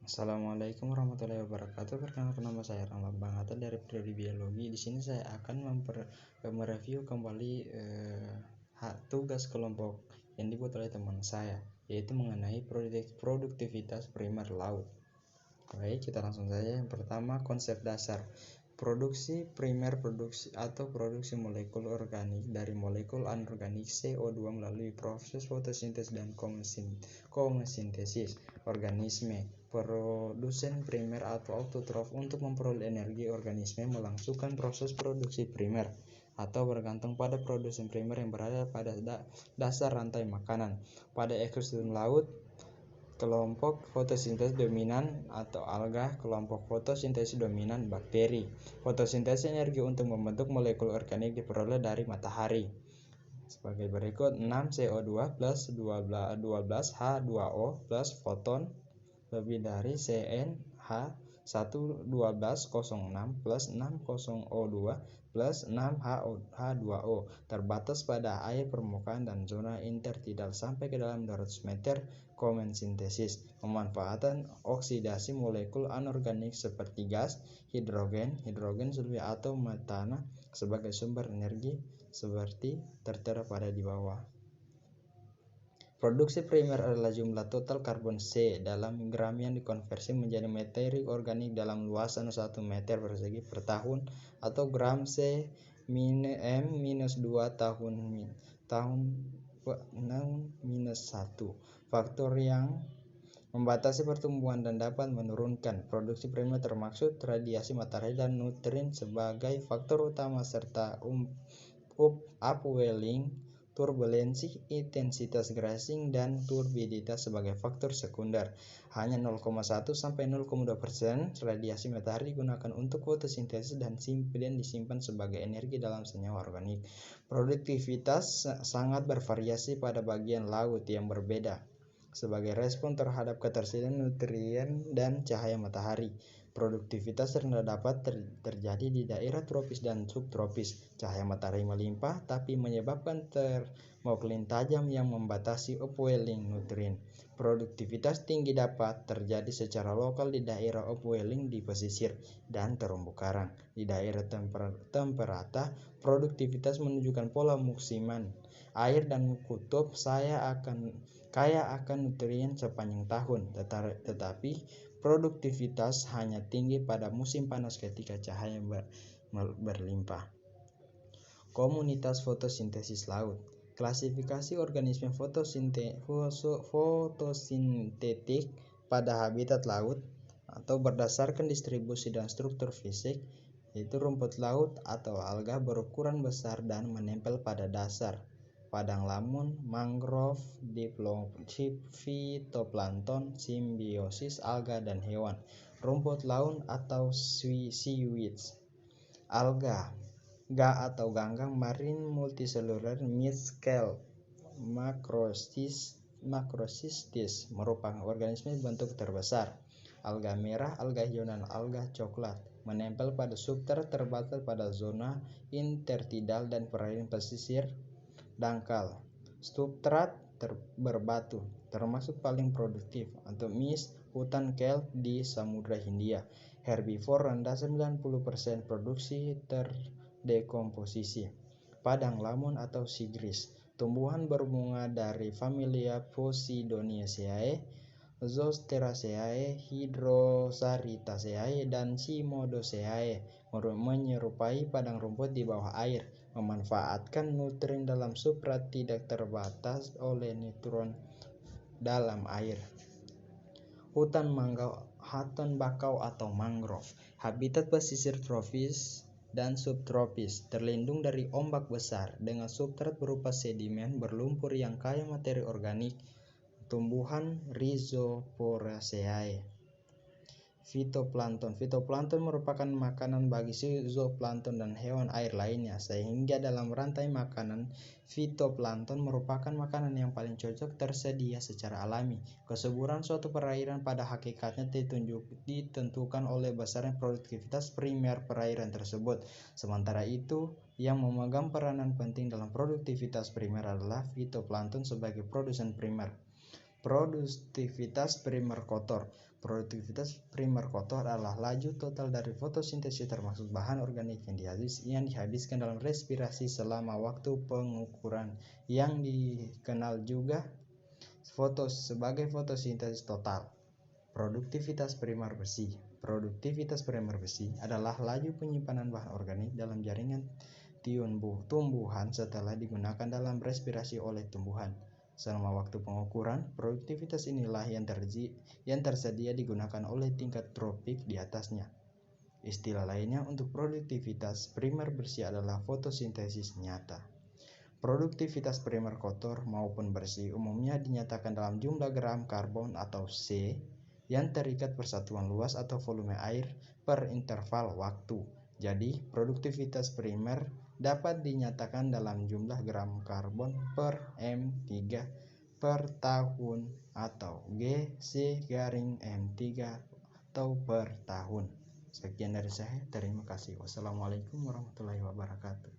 Assalamualaikum warahmatullahi wabarakatuh. Perkenalkan, nama saya Rahmat Bang Hatta dari Prodi Biologi. Di sini saya akan mereview kembali tugas kelompok yang dibuat oleh teman saya, yaitu mengenai produktivitas primer laut. Baik, kita langsung saja. Yang pertama, konsep dasar. Produksi primer produksi molekul organik dari molekul anorganik CO2 melalui proses fotosintesis dan komesintesis. Organisme produsen primer atau autotrof untuk memperoleh energi. Organisme melangsungkan proses produksi primer atau bergantung pada produsen primer yang berada pada dasar rantai makanan. Pada ekosistem laut, kelompok fotosintesis dominan atau alga, kelompok fotosintesis dominan bakteri. Fotosintesis energi untuk membentuk molekul organik diperoleh dari matahari. Sebagai berikut: 6 CO2 plus 12 H2O plus foton lebih dari CnH 1,1206 plus 60O2 plus 6H2O terbatas pada air permukaan dan zona intertidal sampai ke dalam 200 meter. Komesintesis memanfaatkan oksidasi molekul anorganik seperti gas, hidrogen sulfur atau metana sebagai sumber energi seperti tertera pada di bawah. Produksi primer adalah jumlah total karbon C dalam gram yang dikonversi menjadi materi organik dalam luasan 1 meter persegi per tahun, atau gram C M-2 tahun -1. Faktor yang membatasi pertumbuhan dan dapat menurunkan produksi primer termasuk radiasi matahari dan nutrien sebagai faktor utama, serta upwelling, turbulensi, intensitas grazing, dan turbiditas sebagai faktor sekunder. Hanya 0,1 sampai 0,2% radiasi matahari digunakan untuk fotosintesis dan disimpan sebagai energi dalam senyawa organik. Produktivitas sangat bervariasi pada bagian laut yang berbeda sebagai respon terhadap ketersediaan nutrien dan cahaya matahari. Produktivitas rendah dapat terjadi di daerah tropis dan subtropis. Cahaya matahari melimpah tapi menyebabkan termoklin tajam yang membatasi upwelling nutrien. Produktivitas tinggi dapat terjadi secara lokal di daerah upwelling di pesisir dan terumbu karang. Di daerah temperata, produktivitas menunjukkan pola musiman air dan kutub kaya akan nutrien sepanjang tahun, tetapi produktivitas hanya tinggi pada musim panas ketika cahaya berlimpah. Komunitas fotosintesis laut. Klasifikasi organisme fotosintetik pada habitat laut atau berdasarkan distribusi dan struktur fisik, yaitu rumput laut atau alga berukuran besar dan menempel pada dasar, padang lamun, mangrove, fitoplankton, simbiosis alga dan hewan, rumput laut atau seaweeds, alga atau ganggang, marine multicellular, mid-scale macrocystis merupakan organisme bentuk terbesar. Alga merah, alga hijau, dan alga coklat menempel pada substrat terbatas pada zona intertidal dan perairan pesisir dangkal. Substrat berbatu termasuk paling produktif untuk hutan kelp di Samudra Hindia. Herbivore rendah 90% produksi terdekomposisi. Padang lamun atau seagrass, tumbuhan berbunga dari familia Posidoniaceae, Zosteraceae, Hydrosaritaceae, dan Cimodoceae, menyerupai padang rumput di bawah air, memanfaatkan nutrien dalam substrat tidak terbatas oleh neutron dalam air. Hutan bakau atau mangrove, habitat pesisir tropis dan subtropis, terlindung dari ombak besar dengan substrat berupa sedimen berlumpur yang kaya materi organik. Tumbuhan Rhizoporaceae. Fitoplankton merupakan makanan bagi zooplankton dan hewan air lainnya, sehingga dalam rantai makanan, fitoplankton merupakan makanan yang paling cocok tersedia secara alami. Kesuburan suatu perairan pada hakikatnya ditentukan oleh besarnya produktivitas primer perairan tersebut. Sementara itu, yang memegang peranan penting dalam produktivitas primer adalah fitoplankton sebagai produsen primer. Produktivitas primer kotor. Produktivitas primer kotor adalah laju total dari fotosintesis termasuk bahan organik yang dihabiskan dalam respirasi selama waktu pengukuran, yang dikenal juga sebagai fotosintesis total. Produktivitas primer besi. Produktivitas primer besi adalah laju penyimpanan bahan organik dalam jaringan tumbuhan setelah digunakan dalam respirasi oleh tumbuhan. Selama waktu pengukuran, produktivitas inilah yang tersedia digunakan oleh tingkat tropik di atasnya. Istilah lainnya untuk produktivitas primer bersih adalah fotosintesis nyata. Produktivitas primer kotor maupun bersih umumnya dinyatakan dalam jumlah gram karbon atau C yang terikat persatuan luas atau volume air per interval waktu. Jadi, produktivitas primer dapat dinyatakan dalam jumlah gram karbon per M3 per tahun atau G/M3 atau per tahun. Sekian dari saya, terima kasih. Wassalamualaikum warahmatullahi wabarakatuh.